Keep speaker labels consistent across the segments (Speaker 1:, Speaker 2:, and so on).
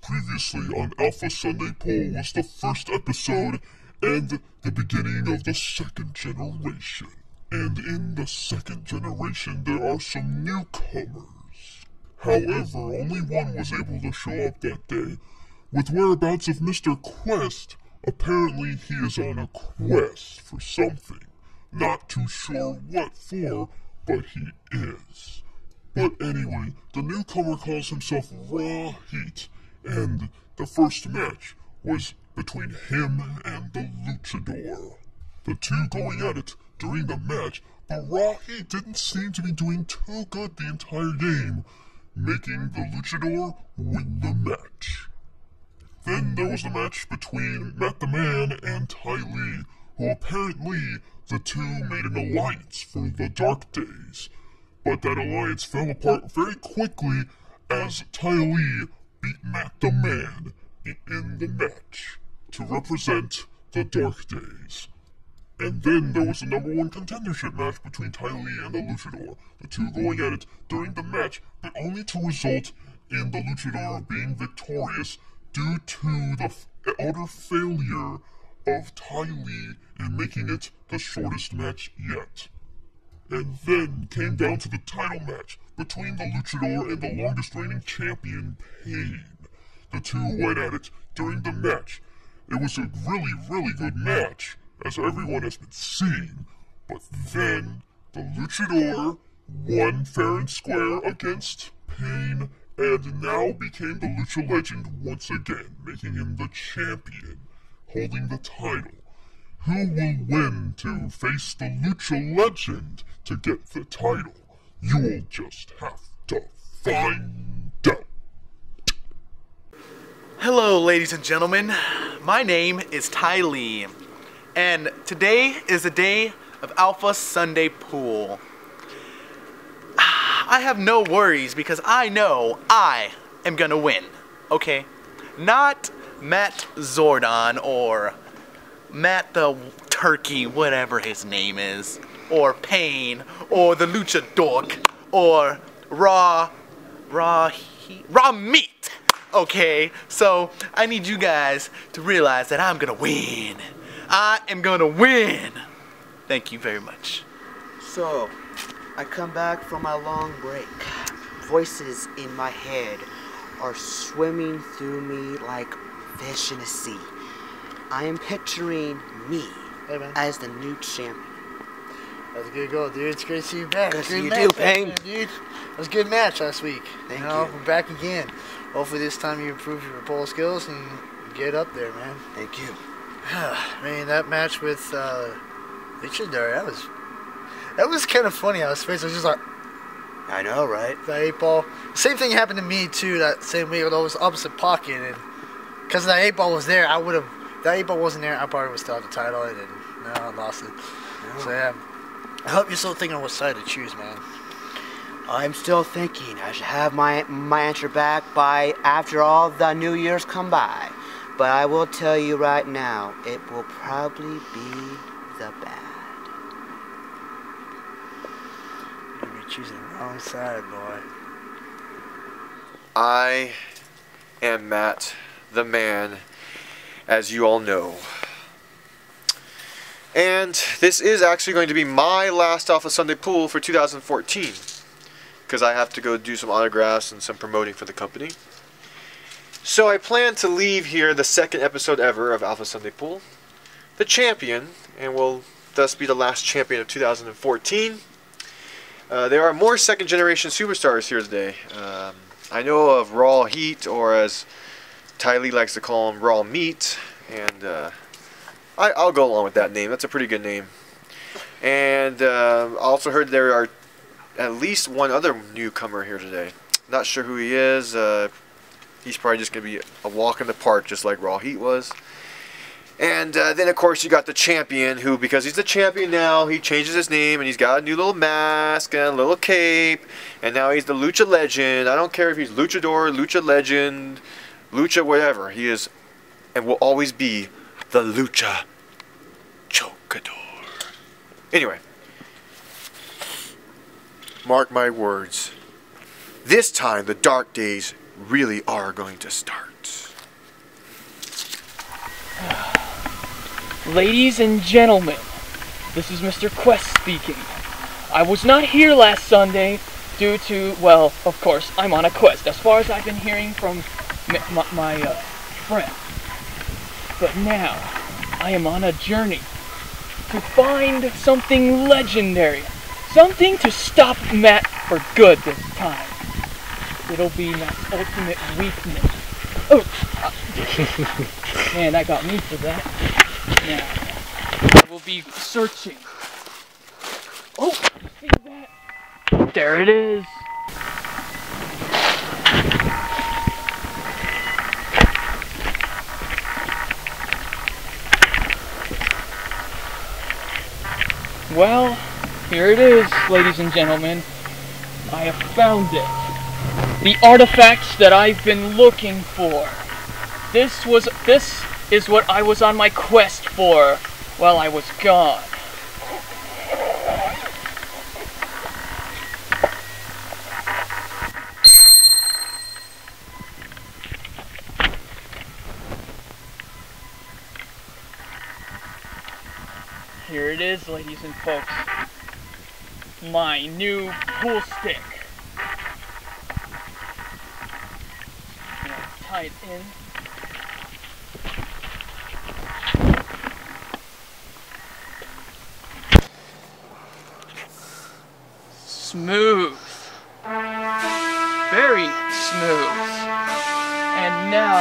Speaker 1: Previously on Alpha Sunday Poll was the first episode and the beginning of the second generation. And in the second generation there are some newcomers. However, only one was able to show up that day. With whereabouts of Mr.Quest, apparently he is on a quest for something. Not too sure what for, but he is. But anyway, the newcomer calls himself Raw Heat, and the first match was between him and the Luchador. The two going at it during the match, but Raw Heat didn't seem to be doing too good the entire game, making the Luchador win the match. Then there was the match between Matt the Man and Ty Lee, who apparently the two made an alliance for the Dark Days. But that alliance fell apart very quickly as Ty Lee beat Matt the Man in the match to represent the Dark Days. And then there was the number one contendership match between Ty Lee and the Luchador, the two going at it during the match, but only to result in the Luchador being victorious due to the utter failure of Ty Lee in making it the shortest match yet. And then came down to the title match between the Luchador and the longest reigning champion, Pain. The two went at it during the match. It was a really, really good match, as everyone has been seeing, but then the Luchador won fair and square against Pain, and now became the Lucha Legend once again, making him the champion, holding the title. Who will win to face the Lucha Legend to get the title? You'll just have to find out.
Speaker 2: Hello, ladies and gentlemen. My name is Ty Lee, and today is the day of Alpha Sunday Pool. I have no worries because I know I am gonna win, okay? Not Matt Zordon or Matt the Turkey, whatever his name is, or Pain, or the Lucha Dork, or Raw Meat, okay? So I need you guys to realize that I'm gonna win. I am gonna win. Thank you very much.
Speaker 3: So, I come back from my long break. Voices in my head are swimming through me like fish in a sea. I am picturing me as the new champion.
Speaker 4: That was a good goal, dude. It's great to see you back.
Speaker 3: Good to see you too, Payne.
Speaker 4: Dude. It was a good match last week.
Speaker 3: Thank you.
Speaker 4: We're back again. Hopefully this time you improve your pole skills and get up there, man.
Speaker 3: Thank you.
Speaker 4: Man, that match with Luchador, that was kind of funny. I was just like,
Speaker 3: I know, right?
Speaker 4: that 8-ball. Same thing happened to me too that same week, although it was opposite pocket, and because that 8-ball was there, that 8-ball wasn't there, I probably would still have the title, and no, I lost it.
Speaker 3: No.
Speaker 4: So yeah, I hope you're still thinking of what side to choose, man.
Speaker 3: I'm still thinking I should have my answer back by after all the New Year's come by. But I will tell you right now, it will probably be the bad.
Speaker 4: You're choosing the wrong side, boy.
Speaker 5: I am Matt the Man, as you all know. And this is actually going to be my last Alpha Sunday Pool for 2014, because I have to go do some autographs and some promoting for the company. So I plan to leave here the second episode ever of Alpha Sunday Pool, the champion, and will thus be the last champion of 2014. There are more second generation superstars here today. I know of Raw Heat, or as Ty Lee likes to call him, Raw Meat, and I'll go along with that name. That's a pretty good name. And I also heard there are at least one other newcomer here today. Not sure who he is. He's probably just going to be a walk in the park, just like Raw Heat was. And then, of course, you got the champion, who, because he's the champion now, he changes his name, and he's got a new little mask and a little cape, and now he's the Lucha Legend. I don't care if he's Luchador, Lucha Legend, Lucha whatever. He is, and will always be, the Lucha Chocador. Anyway, mark my words. This time, the dark days really are going to start.
Speaker 6: Ladies and gentlemen, this is Mr. Quest speaking. I was not here last Sunday due to, well, of course, I'm on a quest, as far as I've been hearing from my friend. But now, I am on a journey to find something legendary. Something to stop Matt for good this time. It'll be Matt's ultimate weakness. Oh! Man, that got me for that. Now, I will be searching. Oh! See that? There it is. Well, here it is, ladies and gentlemen. I have found it. The artifacts that I've been looking for. This is what I was on my quest for while I was gone. Here it is, ladies and folks. My new pool stick. Now tie it in. Smooth. Very smooth. And now,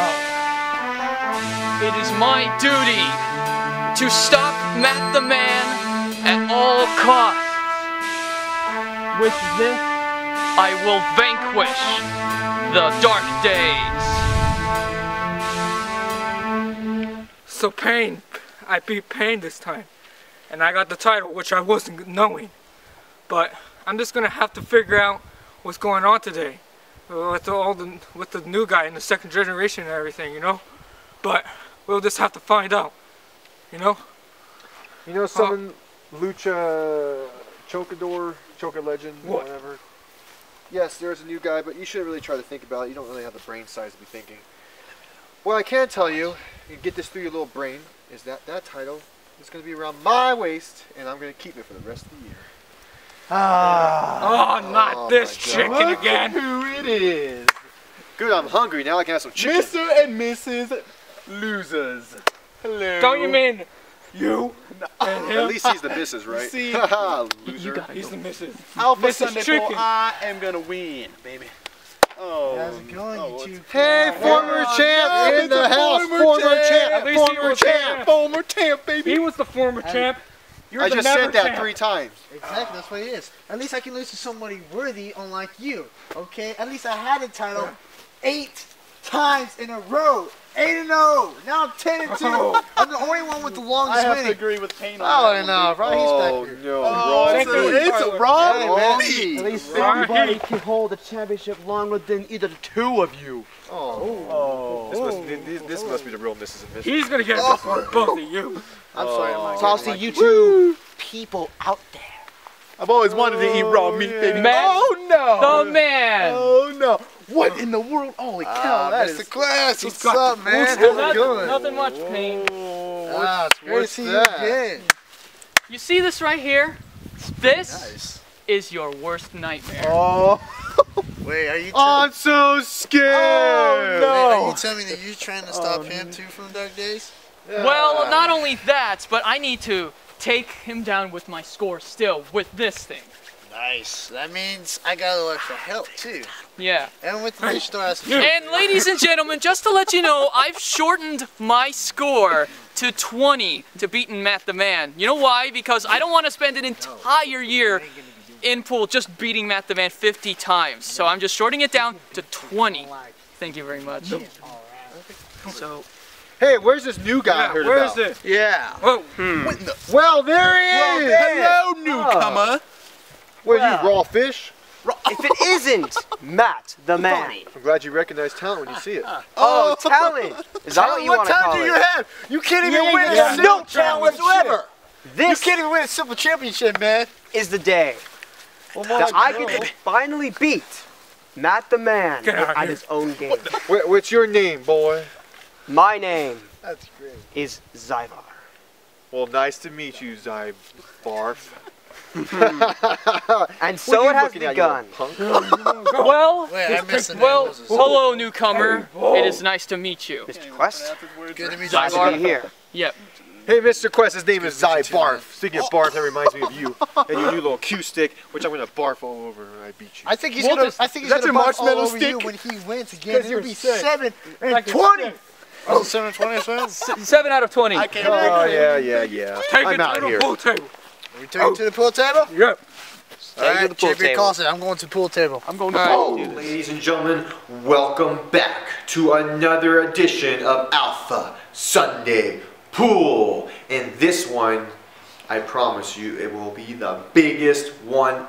Speaker 6: it is my duty to stop Matt the Man at all costs. With this, I will vanquish the dark days.
Speaker 7: So Pain, I beat Pain this time, and I got the title, which I wasn't knowing. But I'm just gonna have to figure out what's going on today with the new guy in the second generation and everything, you know. But we'll just have to find out, you know.
Speaker 5: You know, some Lucha Chocador, Choca Legend,
Speaker 7: What?
Speaker 5: whatever. Yes, there's a new guy, but you shouldn't really try to think about it. You don't really have the brain size to be thinking. What I can tell you, get this through your little brain, is that title is going to be around my waist, and I'm going to keep it for the rest of the year.
Speaker 7: Oh, not this
Speaker 5: my
Speaker 7: chicken
Speaker 5: God.
Speaker 7: again.
Speaker 8: Who it is?
Speaker 5: Good, I'm hungry. Now I can have some chicken.
Speaker 8: Mr. and Mrs. Losers. Hello.
Speaker 7: Don't you mean you and
Speaker 5: At
Speaker 7: him?
Speaker 5: least he's the missus, right?
Speaker 8: See,
Speaker 5: Haha, loser.
Speaker 7: He's the missus.
Speaker 8: Alpha
Speaker 7: Mrs.
Speaker 8: Sunday
Speaker 7: Chicken.
Speaker 8: Pool, I am gonna win, baby.
Speaker 5: Oh,
Speaker 4: How's it going, you two?
Speaker 5: hey, former champ in the house. Former champ.
Speaker 7: At least he
Speaker 5: Former
Speaker 7: was
Speaker 5: champ.
Speaker 8: Former champ, baby.
Speaker 7: He was the former champ. You're
Speaker 5: I
Speaker 7: the
Speaker 5: just
Speaker 7: never
Speaker 5: said that
Speaker 7: champ.
Speaker 5: 3 times.
Speaker 4: Exactly, that's what it is. At least I can lose to somebody worthy, unlike you. Okay? At least I had the title 8 times in a row. 8-0. Now I'm 10-2.
Speaker 7: Oh.
Speaker 4: I'm the only one with the
Speaker 8: I
Speaker 4: longest
Speaker 8: have to
Speaker 4: winning.
Speaker 8: agree with Payne on
Speaker 4: Oh,
Speaker 8: that
Speaker 4: no, bro. He's
Speaker 5: Oh,
Speaker 4: back here.
Speaker 5: no.
Speaker 8: Oh,
Speaker 7: Thank you,
Speaker 8: it's
Speaker 7: Tyler.
Speaker 8: a wrong
Speaker 4: Hey, man.
Speaker 8: me.
Speaker 3: At least
Speaker 7: Right.
Speaker 3: somebody can hold the championship longer than either the two of you.
Speaker 8: Oh.
Speaker 5: This must be the real Mrs. and Mrs.
Speaker 7: He's gonna get this one, both of you.
Speaker 4: I'm sorry, I'm not
Speaker 3: So I'll
Speaker 4: getting
Speaker 3: see
Speaker 4: like
Speaker 3: you two people out there.
Speaker 8: I've always wanted to eat raw meat, baby.
Speaker 6: Matt,
Speaker 8: Oh, no.
Speaker 6: the man.
Speaker 8: Oh, no. What in the world? Holy cow, that is...
Speaker 4: Mr. Quest,
Speaker 7: He's
Speaker 4: what's
Speaker 7: got
Speaker 4: up,
Speaker 7: the
Speaker 4: man?
Speaker 7: boots
Speaker 4: How's
Speaker 7: on.
Speaker 4: it going?
Speaker 6: Nothing much, Pain.
Speaker 4: Ah, it's great to see you again.
Speaker 6: You see this right here? This
Speaker 4: Nice.
Speaker 6: is your worst nightmare.
Speaker 8: Oh,
Speaker 4: Wait, are you
Speaker 5: I'm so scared.
Speaker 8: Oh, no.
Speaker 4: Wait, are you telling me that you're trying to stop him too from Dark Days?
Speaker 6: Well, not only that, but I need to take him down with my score still, with this thing.
Speaker 4: Nice. That means I got a little extra help too.
Speaker 6: Yeah.
Speaker 4: And with the store has to
Speaker 6: And ladies and gentlemen, just to let you know, I've shortened my score to 20 to beating Matt the Man. You know why? Because I don't want to spend an entire year in pool just beating Matt the Man 50 times. So I'm just shorting it down to 20. Thank you very much. So,
Speaker 5: Hey, where's this new guy I
Speaker 7: Yeah,
Speaker 5: heard
Speaker 7: where
Speaker 5: about?
Speaker 7: is it?
Speaker 8: Yeah.
Speaker 7: Whoa.
Speaker 5: Well, there he is.
Speaker 8: Hello, newcomer.
Speaker 5: What are you, raw fish?
Speaker 3: If it isn't Matt the Man.
Speaker 5: I'm glad you recognize talent when you see it.
Speaker 3: Oh, talent. Is that what you want to call
Speaker 4: do
Speaker 3: it?
Speaker 4: you have? You can't even win a
Speaker 3: yeah.
Speaker 4: simple
Speaker 3: No talent whatsoever.
Speaker 4: You
Speaker 3: This
Speaker 4: can't even win a simple championship, man.
Speaker 3: is the day that I get to finally beat Matt the Man
Speaker 7: Get out of
Speaker 3: at
Speaker 7: here.
Speaker 3: his own game.
Speaker 5: What's your name, boy?
Speaker 3: My name
Speaker 4: That's great.
Speaker 3: is Zyvar.
Speaker 5: Well, nice to meet you, Zy Barf.
Speaker 3: And so it has begun.
Speaker 6: Well,
Speaker 4: Wait, I missed the name.
Speaker 6: well,
Speaker 4: What was it?
Speaker 6: hello, newcomer. It is nice to meet you.
Speaker 3: Mr. Quest,
Speaker 4: Good to meet
Speaker 3: glad
Speaker 4: you.
Speaker 3: to be here.
Speaker 6: Yep.
Speaker 5: Hey, Mr. Quest, his name is Zy Barf. Speaking of barf, that reminds me of you and your new little Q stick, which I'm gonna barf all over when I beat you.
Speaker 4: I think he's
Speaker 6: What
Speaker 4: gonna.
Speaker 6: is-
Speaker 4: I think he's
Speaker 6: that's
Speaker 4: gonna
Speaker 6: your
Speaker 4: march all
Speaker 6: marshmallow
Speaker 4: over you
Speaker 6: stick?
Speaker 4: when he wins again.
Speaker 6: 'Cause
Speaker 4: It'll
Speaker 6: you're
Speaker 4: be
Speaker 6: sick.
Speaker 4: 7 and
Speaker 6: Like it's
Speaker 4: 20.
Speaker 6: sick.
Speaker 4: Oh, 7 and 20 as well.
Speaker 6: 7 out of 20.
Speaker 4: I can't.
Speaker 5: Oh, yeah.
Speaker 7: Take
Speaker 5: I'm
Speaker 7: it
Speaker 5: out
Speaker 7: to the
Speaker 5: here.
Speaker 7: pool table.
Speaker 4: We take it to the pool table.
Speaker 7: Yep.
Speaker 3: Take
Speaker 4: All
Speaker 3: it to
Speaker 4: right,
Speaker 3: the pool
Speaker 4: champion
Speaker 3: table.
Speaker 4: calls it. I'm going to the pool table.
Speaker 3: I'm going to
Speaker 7: All
Speaker 3: do this.
Speaker 5: Ladies and gentlemen, welcome back to another edition of Alpha Sunday Pool. And this one, I promise you, it will be the biggest one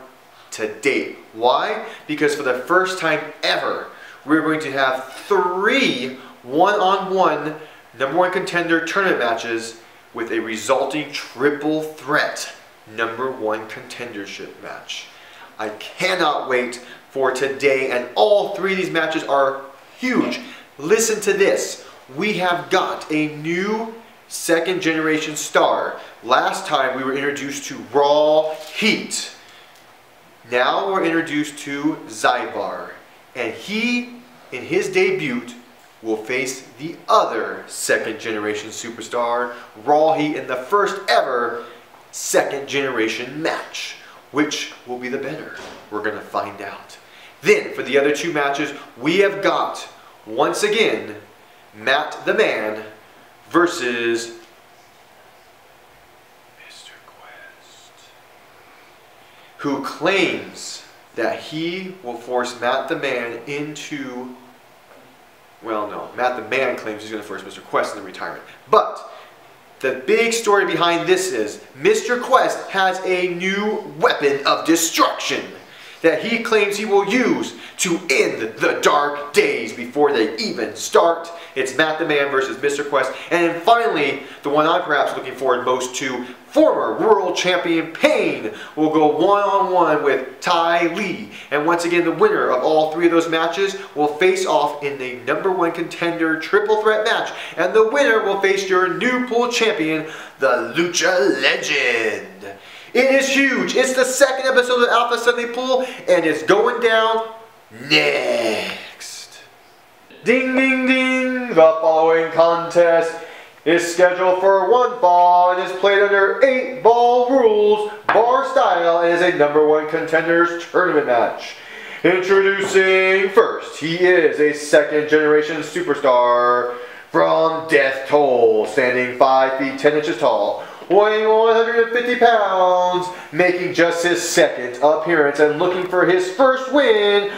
Speaker 5: to date. Why? Because for the first time ever, we're going to have 3 one-on-one #1 contender tournament matches with a resulting triple threat #1 contendership match. I cannot wait for today, and all 3 of these matches are huge. Listen to this. We have got a new second generation star. Last time we were introduced to Raw Heat. Now we're introduced to Zyvar, and he, in his debut, will face the other second generation superstar, Raw Heat, in the first ever second generation match. Which will be the better? We're gonna find out. Then, for the other 2 matches, we have got, once again, Matt the Man versus Mr. Quest, who claims that he will force Matt the Man into, well, no, Matt the Man claims he's going to force Mr. Quest into retirement. But the big story behind this is Mr. Quest has a new weapon of destruction that he claims he will use to end the dark days before they even start. It's Matt the Man versus Mr. Quest. And then finally, the one I'm perhaps looking forward most to, former world champion Pain will go one-on-one with Ty Lee. And once again, the winner of all 3 of those matches will face off in the #1 contender triple threat match. And the winner will face your new pool champion, the Lucha Legend. It is huge. It's the 2nd episode of Alpha Sunday Pool, and it's going down next. Ding, ding, ding. The following contest is scheduled for 1 fall and is played under 8-ball rules, bar style, and is a #1 contenders tournament match. Introducing first, he is a second generation superstar from Death Toll, standing 5 feet 10 inches tall, weighing 150 pounds, making just his 2nd appearance and looking for his first win,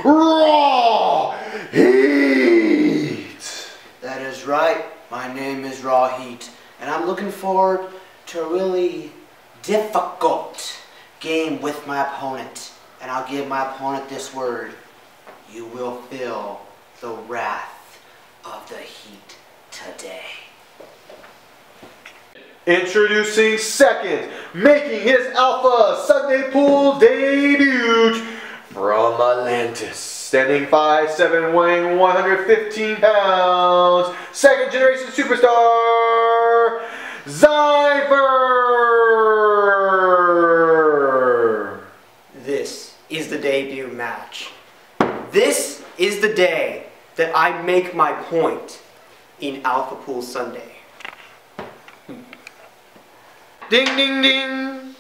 Speaker 5: Raw Heat.
Speaker 3: That is right. My name is Raw Heat, and I'm looking forward to a really difficult game with my opponent. And I'll give my opponent this word. You will feel the wrath of the Heat today.
Speaker 5: Introducing second, making his Alpha Sunday Pool debut from Atlantis, standing 5'7", weighing 115 pounds, second generation superstar, Zyvar.
Speaker 3: This is the debut match. This is the day that I make my point in Alpha Pool Sunday.
Speaker 5: Ding, ding, ding.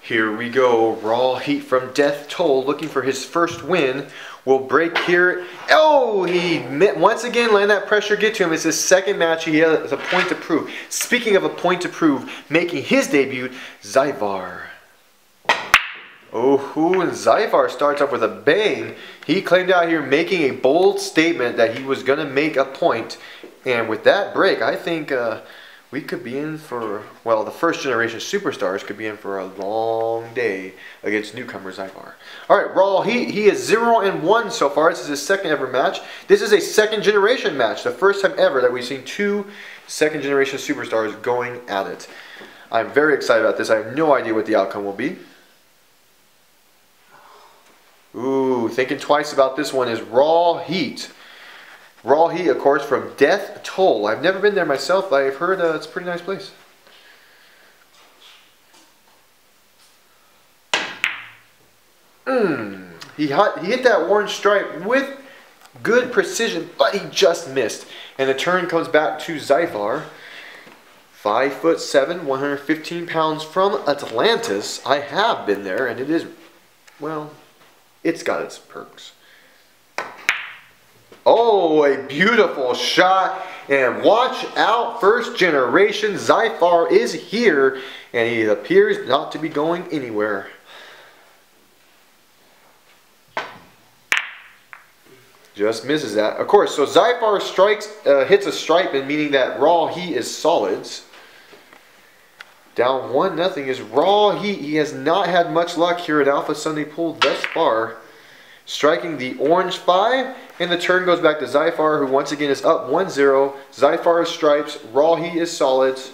Speaker 5: Here we go. Raw Heat from Death Toll, looking for his first win. Will break here. Oh, he once again letting that pressure get to him. It's his 2nd match. He has a point to prove. Speaking of a point to prove, making his debut, Zyvar. Oh, and Zyvar starts off with a bang. He claimed out here making a bold statement that he was going to make a point. And with that break, I think we could be in for, well, the first generation superstars could be in for a long day against newcomer Zyvar. All right, Raw, he is 0-1 so far. This is his 2nd ever match. This is a second generation match, the first time ever that we've seen 2 second generation superstars going at it. I'm very excited about this. I have no idea what the outcome will be. Ooh, thinking twice about this one is Raw Heat. Raw Heat, of course, from Death Toll. I've never been there myself, but I've heard it's a pretty nice place. He hit that orange stripe with good precision, but he just missed. And the turn comes back to Zyphar. 5'7", 115 pounds from Atlantis. I have been there, and it is, well, it's got its perks. Oh, a beautiful shot. And watch out, first generation. Zyphar is here, and he appears not to be going anywhere. Just misses that. Of course, so Zyphar strikes, hits a stripe, and meaning that Raw Heat is solids. Down 1-0 is Raw Heat. He has not had much luck here at Alpha Sunday Pool thus far. Striking the orange 5, and the turn goes back to Zyphar, who once again is up 1-0. Zyphar is stripes, Raw Heat is solids.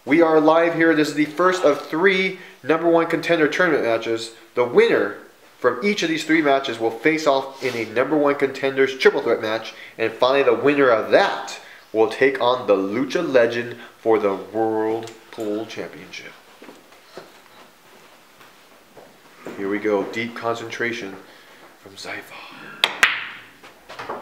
Speaker 5: We are live here. This is the first of 3 #1 contender tournament matches. The winner from each of these 3 matches will face off in a #1 contenders triple threat match, and finally the winner of that will take on the Lucha Legend for the World Pool Championship. Here we go, deep concentration from Zyphar.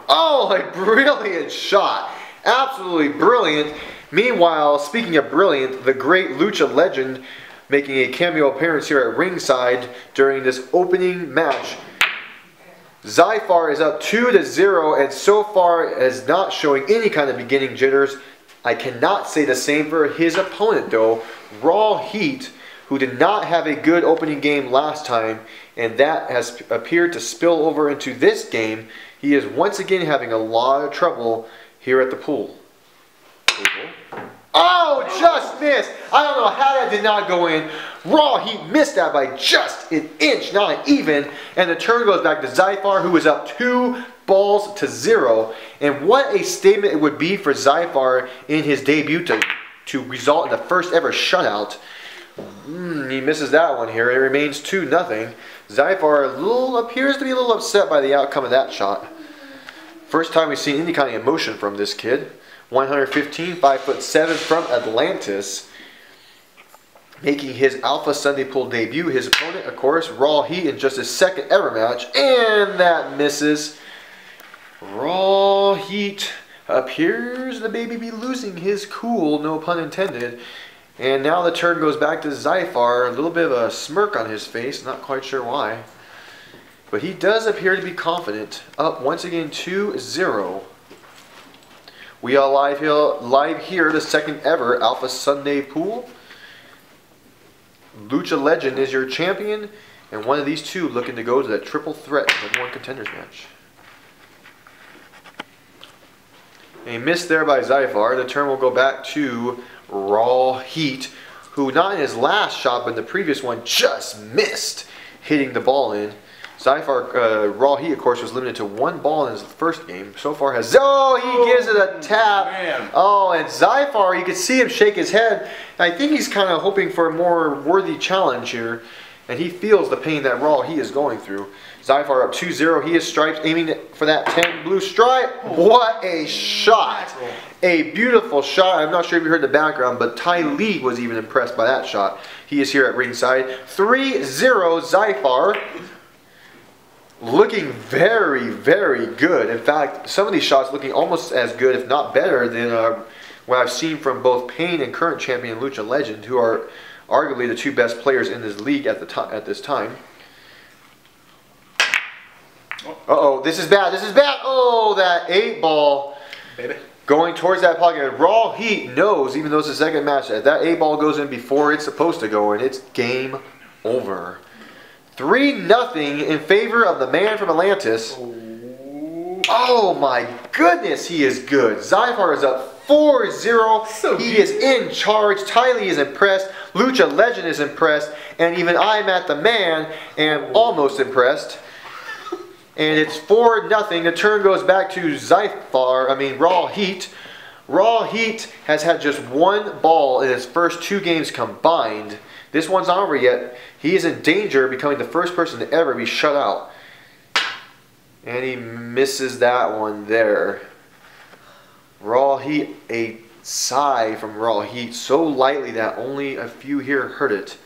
Speaker 5: Oh, a brilliant shot. Absolutely brilliant. Meanwhile, speaking of brilliant, the great Lucha Legend making a cameo appearance here at ringside during this opening match. Zyphar is up 2-0 and so far is not showing any kind of beginning jitters. I cannot say the same for his opponent though, Raw Heat, who did not have a good opening game last time, and that has appeared to spill over into this game. He is once again having a lot of trouble here at the pool. Oh, just missed. I don't know how that did not go in. Raw Heat missed that by just an inch, not even. And the turn goes back to Zyphar, who is up 2-0. And what a statement it would be for Zyphar in his debut to result in the first ever shutout. He misses that one here. It remains 2-0. Zyphar appears to be a little upset by the outcome of that shot. First time we've seen any kind of emotion from this kid. 115, 5'7" from Atlantis. Making his Alpha Sunday Pool debut. His opponent, of course, Raw Heat in just his second ever match. And that misses. Raw Heat appears to maybe be losing his cool, no pun intended. And now the turn goes back to Zyphar. A little bit of a smirk on his face, not quite sure why. But he does appear to be confident. Up once again 2-0. We are live here, the second ever Alpha Sunday Pool. Lucha Legend is your champion, and one of these two looking to go to that triple threat #1 contenders match. A miss there by Zyphar. The turn will go back to Raw Heat, who not in his last shot, but in the previous one, just missed hitting the ball in. Zyphar, Raw Heat, of course, was limited to 1 ball in his first game. So far has... Oh, he gives it a tap. Man. Oh, and Zyphar, you can see him shake his head. I think he's kind of hoping for a more worthy challenge here. And he feels the pain that Raw Heat is going through. Zyphar up 2-0. He is stripes, aiming for that 10 blue stripe. What a shot. A beautiful shot. I'm not sure if you heard the background, but Ty Lee was even impressed by that shot. He is here at ringside. 3-0 Zyphar. Looking very, very good. In fact, some of these shots looking almost as good, if not better, than what I've seen from both Pain and current champion Lucha Legend, who are arguably the 2 best players in this league at this time. Uh-oh, this is bad, this is bad. Oh, that 8 ball. Baby. Going towards that pocket. Raw Heat knows, even though it's the second match, that 8 ball goes in before it's supposed to go in. It's game over. 3-0 in favor of the man from Atlantis. Oh my goodness, he is good. Zyphar is up 4-0. He is in charge. Ty Lee is impressed. Lucha Legend is impressed. And even I, Matt the Man, am almost impressed. And it's 4-0. The turn goes back to Raw Heat. Raw Heat has had just 1 ball in his first 2 games combined. This one's not over yet. He is in danger of becoming the first person to ever be shut out. And he misses that one there. Raw Heat, a sigh from Raw Heat, so lightly that only a few here heard it.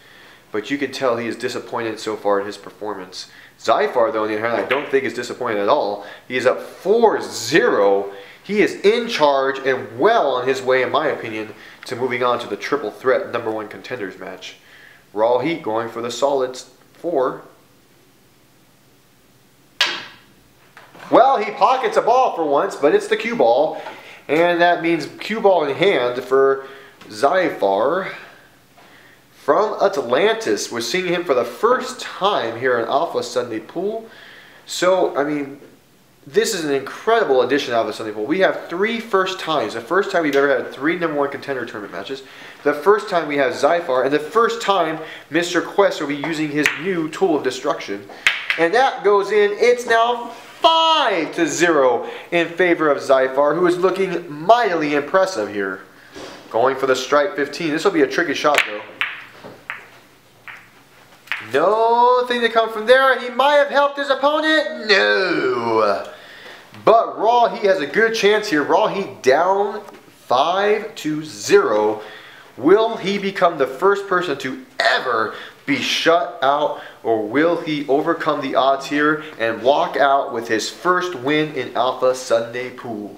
Speaker 5: But you can tell he is disappointed so far in his performance. Zyphar, though, on the other hand, I don't think is disappointed at all. He is up 4-0. He is in charge and well on his way, in my opinion, to moving on to the triple threat #1 contenders match. Raw Heat going for the solid 4. Well, he pockets a ball for once, but it's the cue ball. And that means cue ball in hand for Zyphar from Atlantis. We're seeing him for the first time here in Alpha Sunday Pool. So, I mean, this is an incredible addition to Alpha Sunday Pool. We have 3 first times. The first time we've ever had 3 #1 contender tournament matches. The first time we have Zyphar. And the first time Mr.Quest will be using his new tool of destruction. And that goes in. It's now 5-0 in favor of Zyphar, who is looking mightily impressive here. Going for the strike 15. This will be a tricky shot, though. Nothing to come from there, and he might have helped his opponent. No. But Raw Heat has a good chance here. Raw Heat down 5-0. Will he become the first person to ever be shut out, or will he overcome the odds here and walk out with his first win in Alpha Sunday Pool?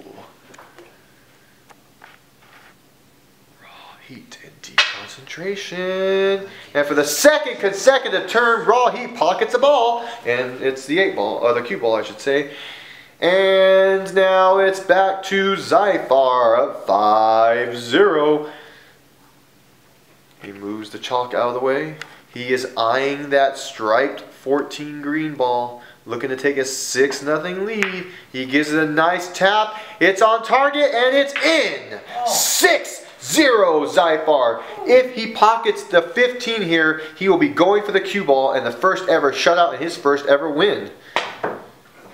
Speaker 5: Raw Heat in deep concentration. And for the second consecutive turn, Raw Heat pockets a ball. And it's the 8 ball, or the cue ball I should say. And now it's back to Zyphar up 5-0. He moves the chalk out of the way. He is eyeing that striped 14 green ball, looking to take a 6-0 lead. He gives it a nice tap. It's on target and it's in. 6-0 Zyphar. If he pockets the 15 here, he will be going for the cue ball and the first ever shutout and his first ever win.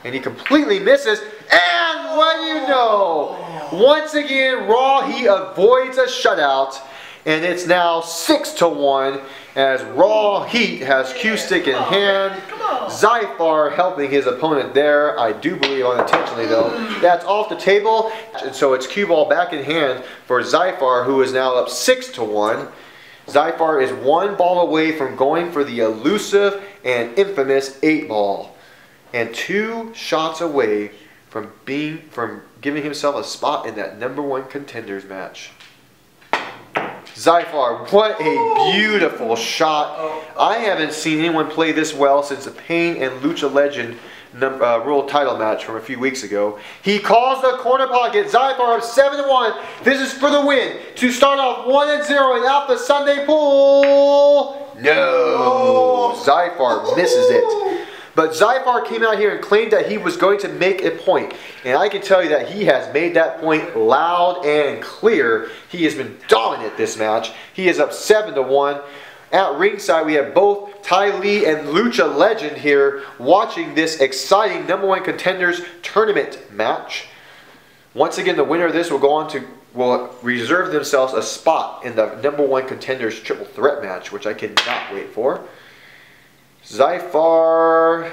Speaker 5: And he completely misses. And what do you know? Once again, Raw, he avoids a shutout. And it's now 6-1 as Raw Heat has cue stick in hand. Zyphar helping his opponent there. I do believe unintentionally though. That's off the table. And so it's cue ball back in hand for Zyphar, who is now up 6-1. Zyphar is 1 ball away from going for the elusive and infamous 8 ball. And 2 shots away from giving himself a spot in that #1 contenders match. Zyphar, what a beautiful shot. I haven't seen anyone play this well since the Pain and Lucha Legend world title match from a few weeks ago. He calls the corner pocket. Zyphar up 7-1. This is for the win to start off 1-0 in Alpha Sunday Pool. No. Zyphar misses it. But Zyphar came out here and claimed that he was going to make a point. And I can tell you that he has made that point loud and clear. He has been dominant this match. He is up 7-1. At ringside, we have both Ty Lee and Lucha Legend here watching this exciting #1 contenders tournament match. Once again, the winner of this will reserve themselves a spot in the #1 contenders triple threat match, which I cannot wait for. Zyphar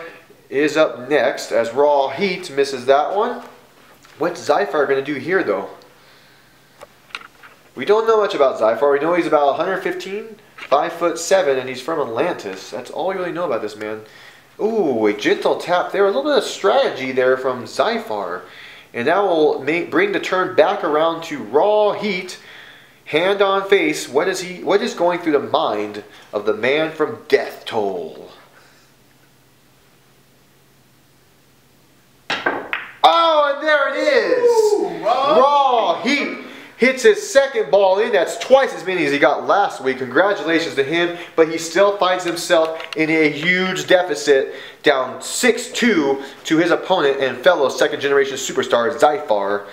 Speaker 5: is up next as Raw Heat misses that one. What's Zyphar going to do here though? We don't know much about Zyphar. We know he's about 115, 5'7", and he's from Atlantis. That's all we really know about this man. Ooh, a gentle tap there. A little bit of strategy there from Zyphar. And that will bring the turn back around to Raw Heat. Hand on face. What is going through the mind of the man from Death Toll? Oh, and there it is. Ooh, Raw Heat hits his second ball in. That's twice as many as he got last week. Congratulations to him. But he still finds himself in a huge deficit, down 6-2 to his opponent and fellow second-generation superstar, Zyphar.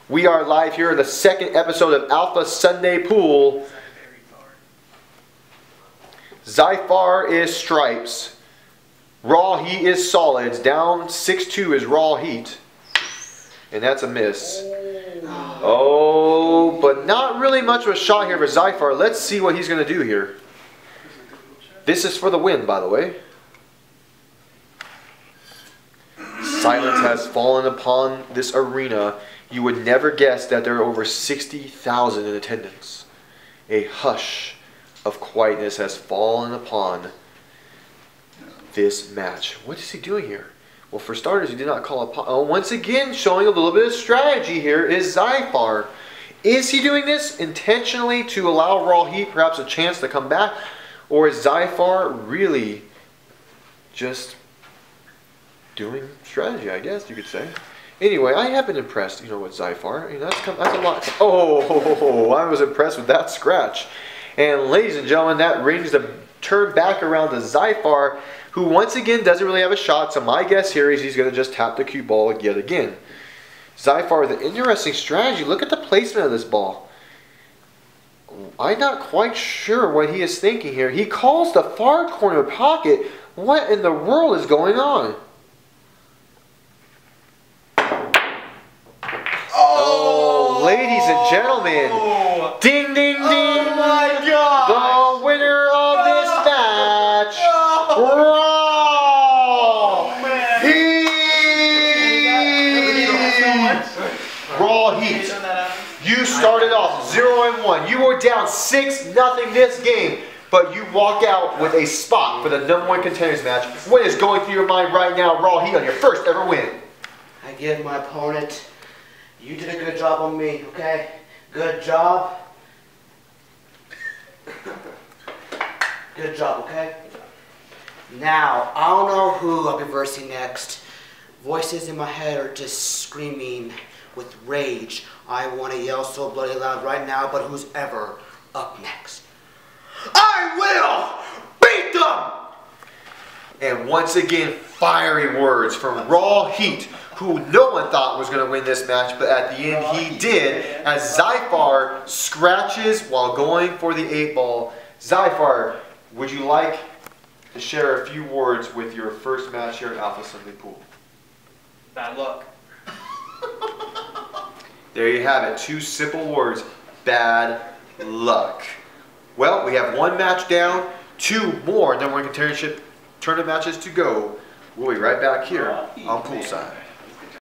Speaker 5: We are live here in the second episode of Alpha Sunday Pool. Zyphar is stripes. Raw Heat is solids. Down 6-2 is Raw Heat. And that's a miss. Oh, but not really much of a shot here for Zyphar. Let's see what he's going to do here. This is for the win, by the way. silence has fallen upon this arena. You would never guess that there are over 60,000 in attendance. A hush of quietness has fallen upon this match. What is he doing here? Well, for starters, he did not call upon. Once again, showing a little bit of strategy here is Zyphar. Is he doing this intentionally to allow Raw Heat perhaps a chance to come back? Or is Zyphar really just doing strategy, I guess you could say? Anyway, I have been impressed, with Zyphar. I mean, that's a lot. Oh, I was impressed with that scratch. And ladies and gentlemen, that brings the turn back around to Zyphar, who once again doesn't really have a shot. So my guess here is he's going to just tap the cue ball yet again. Zyphar with an interesting strategy. Look at the placement of this ball. I'm not quite sure what he is thinking here. He calls the far corner pocket. What in the world is going on? Oh, ladies and gentlemen. Ding, ding, ding.
Speaker 2: Oh my God.
Speaker 5: The winner of this match. Raw Heat. Raw Heat. You started off 0-1. You were down 6-0 this game, but you walk out with a spot for the #1 contenders match. What is going through your mind right now, Raw Heat, on your first ever win?
Speaker 3: I give my opponent, you did a good job on me, okay? Good job. Good job, okay? Now, I don't know who I'll be versing next. Voices in my head are just screaming with rage. I want to yell so bloody loud right now, but who's ever up next? I will beat them! And once again, fiery words from Raw Heat, who no one thought was going to win this match, but at the end he did, as Zyphar scratches while going for the 8-ball. Zyphar, would you like to share a few words with your first match here at Alpha Sunday Pool?
Speaker 2: Bad luck.
Speaker 5: There you have it. 2 simple words. Bad luck. Well, we have 1 match down, 2 more #1 contendership tournament matches to go. We'll be right back here on Poolside.